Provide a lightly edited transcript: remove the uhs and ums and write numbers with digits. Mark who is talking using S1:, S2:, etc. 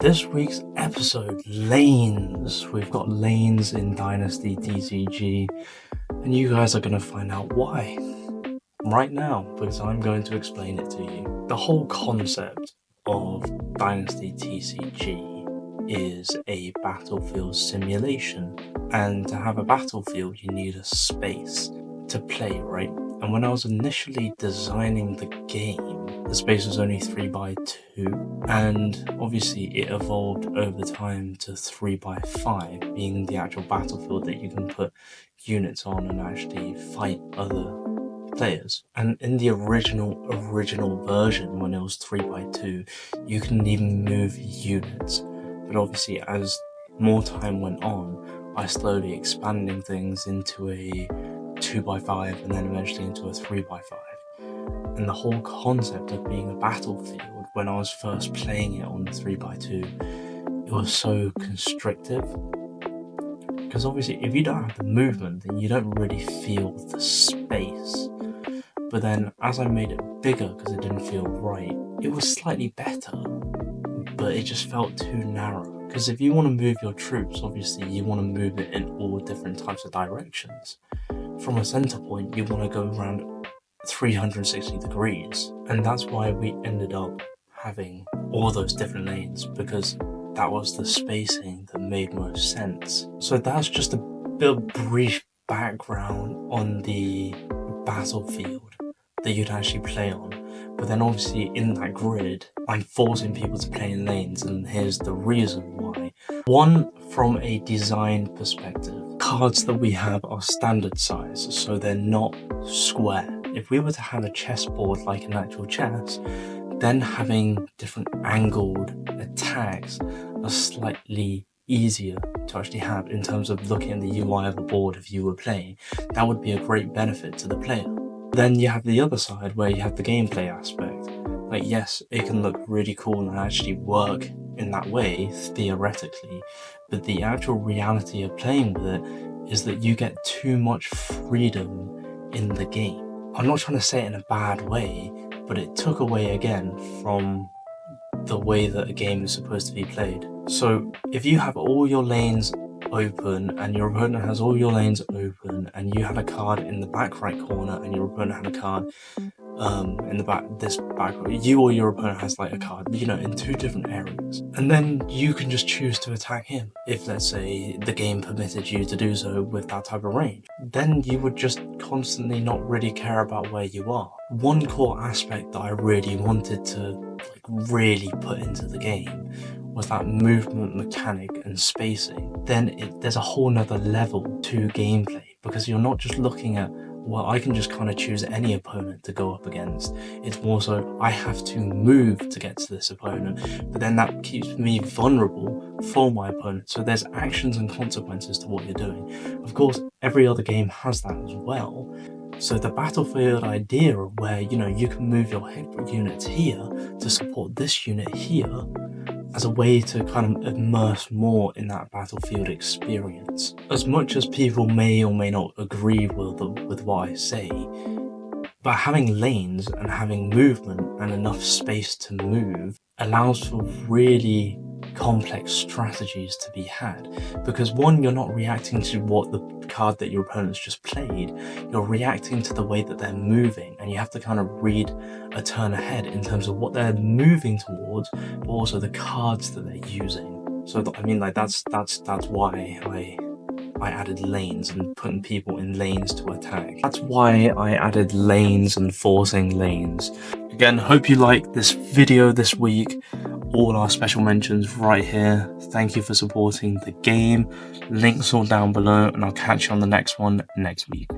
S1: This week's episode, lanes. We've got lanes in Dynasty TCG, and you guys are going to find out why right now, because I'm going to explain it to you. The whole concept of Dynasty TCG is a battlefield simulation, and to have a battlefield you need a space to play, right? And when I was initially designing the game, the space was only 3x2, and obviously it evolved over time to 3x5, being the actual battlefield that you can put units on and actually fight other players. And in the original version, when it was 3x2, you couldn't even move units. But obviously as more time went on, I slowly expanding things into a 2x5 and then eventually into a 3x5. And the whole concept of being a battlefield, when I was first playing it on the 3x2, it was so constrictive. Because obviously if you don't have the movement, then you don't really feel the space. But then as I made it bigger, because it didn't feel right, it was slightly better, but it just felt too narrow. Because if you want to move your troops, obviously you want to move it in all different types of directions. From a center point, you want to go around 360 degrees, and that's why we ended up having all those different lanes, because that was the spacing that made most sense. So that's just a bit of brief background on the battlefield that you'd actually play on. But then obviously in that grid, I'm forcing people to play in lanes, and here's the reason why. One, from a design perspective, cards that we have are standard size, so they're not square. If we were to have a chessboard like an actual chess, then having different angled attacks are slightly easier to actually have in terms of looking at the UI of a board if you were playing. That would be a great benefit to the player. Then you have the other side where you have the gameplay aspect. Like, yes, it can look really cool and actually work in that way, theoretically, but the actual reality of playing with it is that you get too much freedom in the game. I'm not trying to say it in a bad way, but it took away again from the way that a game is supposed to be played. So if you have all your lanes open and your opponent has all your lanes open, and you had a card in the back right corner and your opponent had a card in the back, you or your opponent has like a card, in two different areas, and then you can just choose to attack him. If let's say the game permitted you to do so with that type of range, then you would just constantly not really care about where you are. One core aspect that I really wanted to really put into the game was that movement mechanic and spacing. Then there's a whole nother level to gameplay, because you're not just looking at, well, I can just kind of choose any opponent to go up against. It's more so I have to move to get to this opponent, but then that keeps me vulnerable for my opponent. So there's actions and consequences to what you're doing. Of course, every other game has that as well. So the battlefield idea of where, you can move your units here to support this unit here, as a way to kind of immerse more in that battlefield experience. As much as people may or may not agree with what I say, but having lanes and having movement and enough space to move allows for really complex strategies to be had, because one, you're not reacting to what the card that your opponent's just played, you're reacting to the way that they're moving, and you have to kind of read a turn ahead in terms of what they're moving towards, but also the cards that they're using. So that's why I added lanes and putting people in lanes to attack. That's why I added lanes and forcing lanes. Again, hope you liked this video this week. All our special mentions right here. Thank you for supporting the game. Links all down below, and I'll catch you on the next one next week.